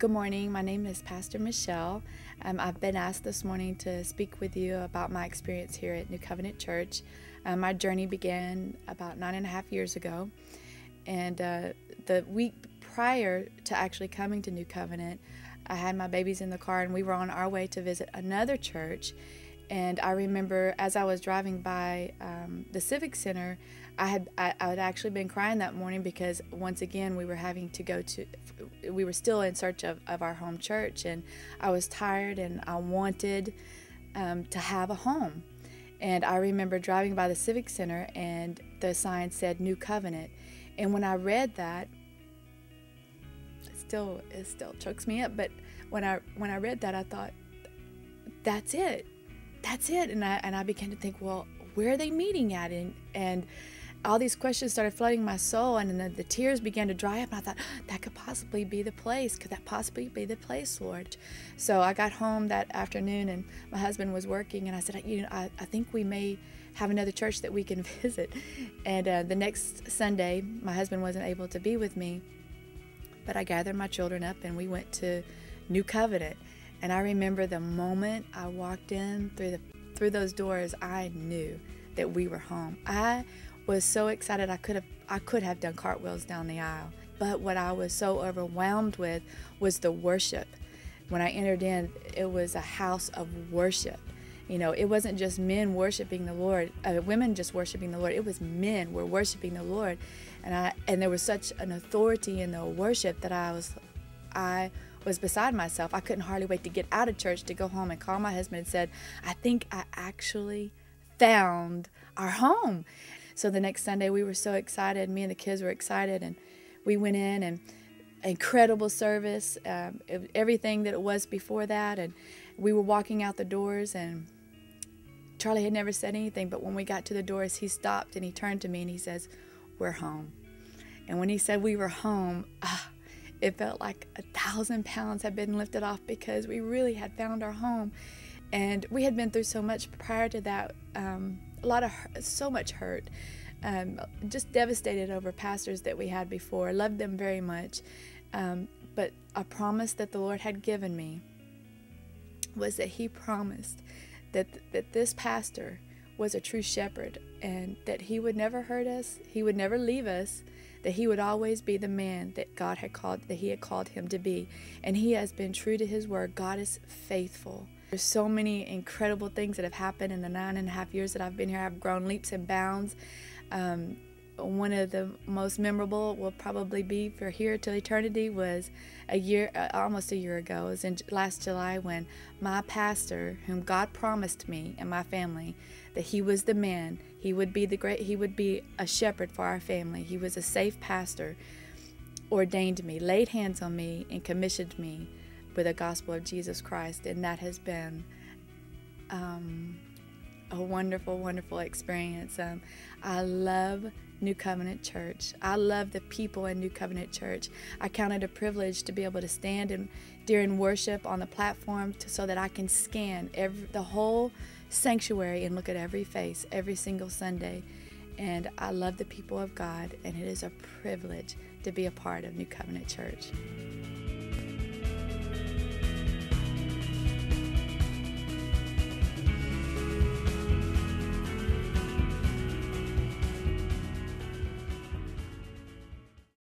Good morning. My name is Pastor Michelle. I've been asked this morning to speak with you about my experience here at New Covenant Church. My journey began about 9.5 years ago, and the week prior to actually coming to New Covenant, I had my babies in the car and we were on our way to visit another church. And I remember as I was driving by the Civic Center, I had actually been crying that morning because once again we were still in search of our home church, and I was tired and I wanted to have a home. And I remember driving by the Civic Center and the sign said New Covenant, and when I read that, it still chokes me up, but when I read that, I thought, that's it, and I began to think, well, where are they meeting at? And all these questions started flooding my soul, and then the tears began to dry up, and I thought, that could possibly be the place. Could that possibly be the place, Lord? So I got home that afternoon, and my husband was working, and I said, I think we may have another church that we can visit. And the next Sunday, my husband wasn't able to be with me, but I gathered my children up, and we went to New Covenant. And I remember the moment I walked in through those doors, I knew that we were home. I was so excited I could have done cartwheels down the aisle. But what I was so overwhelmed with was the worship. When I entered in, it was a house of worship. You know, it wasn't just men worshiping the Lord, women just worshiping the Lord. It was men were worshiping the Lord, and there was such an authority in the worship that I was beside myself. I couldn't hardly wait to get out of church to go home and call my husband and said, I think I actually found our home. So the next Sunday we were so excited. Me and the kids were excited, and we went in, and incredible service, everything that it was before that. And we were walking out the doors, and Charlie had never said anything, but when we got to the doors, he stopped and he turned to me and he says, we're home. And when he said we were home, it felt like 1,000 pounds had been lifted off, because we really had found our home. And we had been through so much prior to that, so much hurt, just devastated over pastors that we had before. Loved them very much, but a promise that the Lord had given me was that He promised that this pastor was a true shepherd, and that he would never hurt us, he would never leave us, that he would always be the man that God had called, that He had called him to be. And he has been true to His word. God is faithful. There's so many incredible things that have happened in the 9.5 years that I've been here. I've grown leaps and bounds. One of the most memorable will probably be for Here Till Eternity was almost a year ago. It was in last July, when my pastor, whom God promised me and my family that he was the man, he would be a shepherd for our family. He was a safe pastor, ordained me, laid hands on me, and commissioned me with the gospel of Jesus Christ. And that has been a wonderful, wonderful experience. I love New Covenant Church. I love the people in New Covenant Church. I count it a privilege to be able to stand during worship on the platform so that I can scan the whole sanctuary and look at every face every single Sunday. And I love the people of God, and it is a privilege to be a part of New Covenant Church.